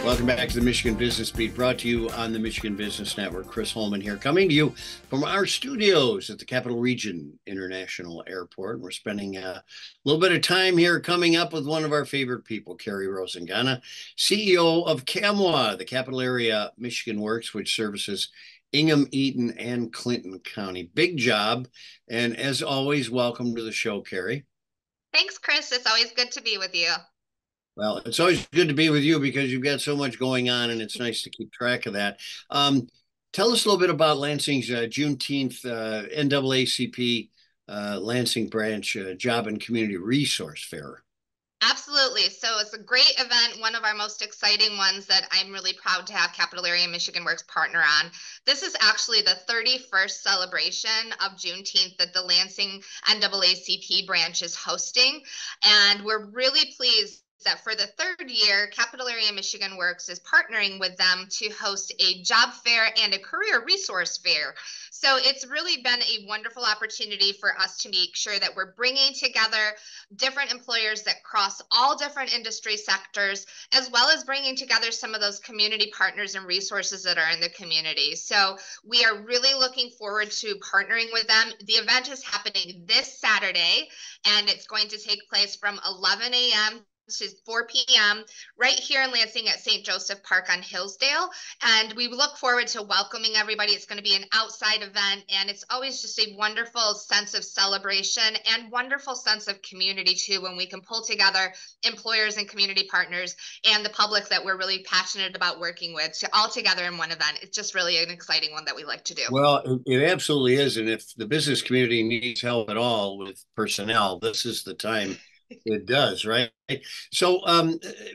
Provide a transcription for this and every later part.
Welcome back to the Michigan Business Beat, brought to you on the Michigan Business Network. Chris Holman here, coming to you from our studios at the Capital Region International Airport. We're spending a little bit of time here coming up with one of our favorite people, Carrie Rosingana, CEO of CAMW, the Capital Area Michigan Works, which services Ingham, Eaton, and Clinton County. Big job. And as always, welcome to the show, Carrie. Thanks, Chris. It's always good to be with you. Well, it's always good to be with you because you've got so much going on, and it's nice to keep track of that. Tell us a little bit about Lansing's Juneteenth NAACP Lansing Branch Job and Community Resource Fair. Absolutely. So it's a great event, one of our most exciting ones that I'm really proud to have Capital Area Michigan Works partner on. This is actually the 31st celebration of Juneteenth that the Lansing NAACP branch is hosting. And we're really pleased that for the third year, Capital Area Michigan Works is partnering with them to host a job fair and a career resource fair. So it's really been a wonderful opportunity for us to make sure that we're bringing together different employers that cross all different industry sectors, as well as bringing together some of those community partners and resources that are in the community. So we are really looking forward to partnering with them. The event is happening this Saturday, and it's going to take place from 11 a.m. to 4 p.m. right here in Lansing at St. Joseph Park on Hillsdale. And we look forward to welcoming everybody. It's going to be an outside event, and it's always just a wonderful sense of celebration and wonderful sense of community too, when we can pull together employers and community partners and the public that we're really passionate about working with to all together in one event. It's just really an exciting one that we like to do. Well, it absolutely is. And if the business community needs help at all with personnel, this is the time it does, right? So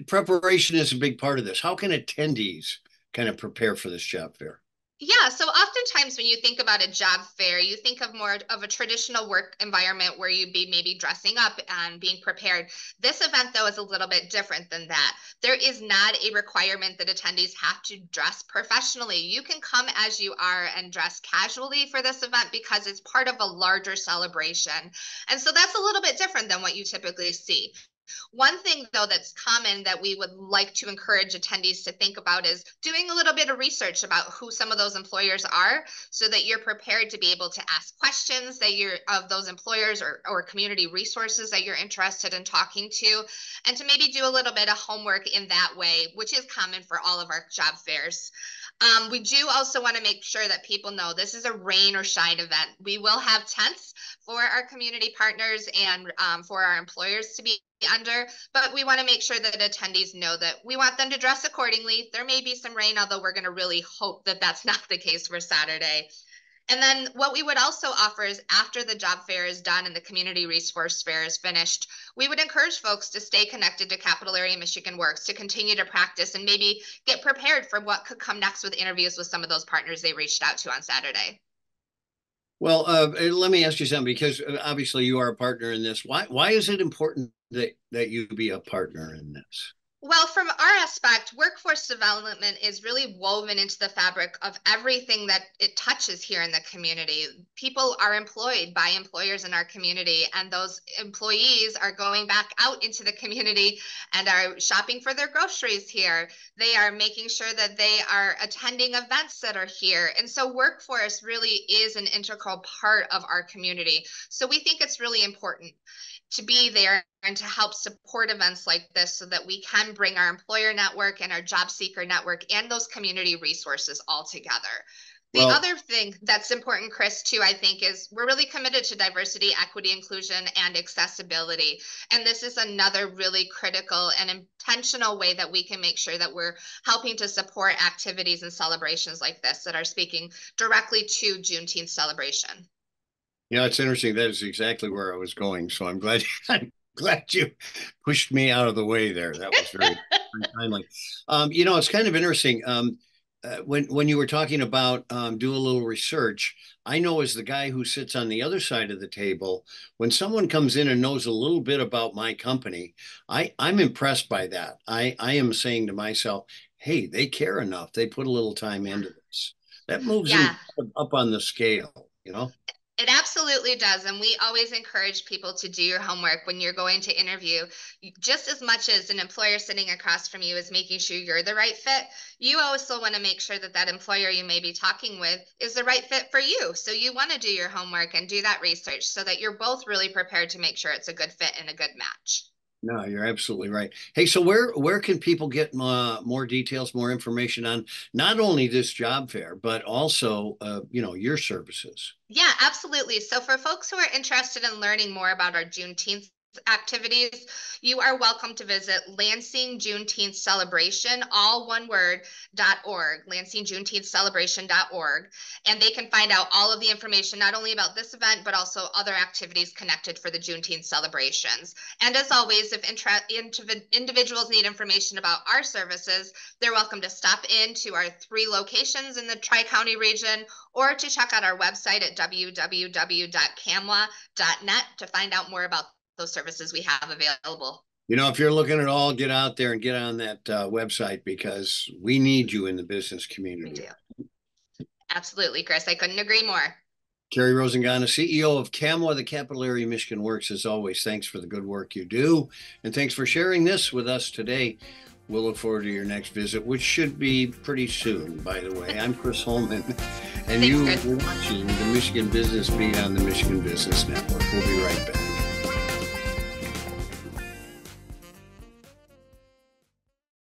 preparation is a big part of this. How can attendees kind of prepare for this job fair? Yeah, so oftentimes when you think about a job fair, you think of more of a traditional work environment where you'd be maybe dressing up and being prepared. This event, though, is a little bit different than that. There is not a requirement that attendees have to dress professionally. You can come as you are and dress casually for this event because it's part of a larger celebration. And so that's a little bit different than what you typically see. One thing, though, that's common that we would like to encourage attendees to think about is doing a little bit of research about who some of those employers are so that you're prepared to be able to ask questions that you're of those employers or community resources that you're interested in talking to, and to maybe do a little bit of homework in that way, which is common for all of our job fairs. We do also want to make sure that people know this is a rain or shine event. We will have tents for our community partners and for our employers to be under, but we want to make sure that attendees know that we want them to dress accordingly. There may be some rain, although we're going to really hope that that's not the case for Saturday. And then what we would also offer is after the job fair is done and the community resource fair is finished, we would encourage folks to stay connected to Capital Area Michigan Works, to continue to practice and maybe get prepared for what could come next with interviews with some of those partners they reached out to on Saturday. Well, let me ask you something, because obviously you are a partner in this. Why is it important that you be a partner in this? Well, from our aspect, workforce development is really woven into the fabric of everything that it touches here in the community. People are employed by employers in our community, and those employees are going back out into the community and are shopping for their groceries here. They are making sure that they are attending events that are here. And so workforce really is an integral part of our community. So we think it's really important to be there and to help support events like this so that we can bring our employer network and our job seeker network and those community resources all together. The other thing that's important, Chris, too, I think, is we're really committed to diversity, equity, inclusion, and accessibility. And this is another really critical and intentional way that we can make sure that we're helping to support activities and celebrations like this that are speaking directly to Juneteenth celebration. Yeah, it's interesting. That is exactly where I was going. So I'm glad I'm glad you pushed me out of the way there. That was very, very timely. It's kind of interesting. When you were talking about do a little research, I know as the guy who sits on the other side of the table, when someone comes in and knows a little bit about my company, I'm impressed by that. I am saying to myself, hey, they care enough. They put a little time into this. That moves them Yeah. up on the scale, you know? It absolutely does. And we always encourage people to do your homework when you're going to interview. Just as much as an employer sitting across from you is making sure you're the right fit, you also want to make sure that that employer you may be talking with is the right fit for you. So you want to do your homework and do that research so that you're both really prepared to make sure it's a good fit and a good match. No, you're absolutely right. Hey, so where can people get more details, more information on not only this job fair, but also your services? Yeah, absolutely. So for folks who are interested in learning more about our Juneteenth activities, you are welcome to visit Lansing Juneteenth Celebration, all one word, .org, Lansing Juneteenth Celebration.org. And they can find out all of the information, not only about this event, but also other activities connected for the Juneteenth celebrations. And as always, if individuals need information about our services, they're welcome to stop into our 3 locations in the Tri-County region or to check out our website at www.camwa.net to find out more about those services we have available. If you're looking at all, get out there and get on that website because we need you in the business community. We do. Absolutely, Chris. I couldn't agree more. Carrie Rosingana, CEO of CAMW, the Capital Area Michigan Works. As always, thanks for the good work you do. And thanks for sharing this with us today. We'll look forward to your next visit, which should be pretty soon, by the way. I'm Chris Holman, and you are watching the Michigan Business Beat on the Michigan Business Network. We'll be right back.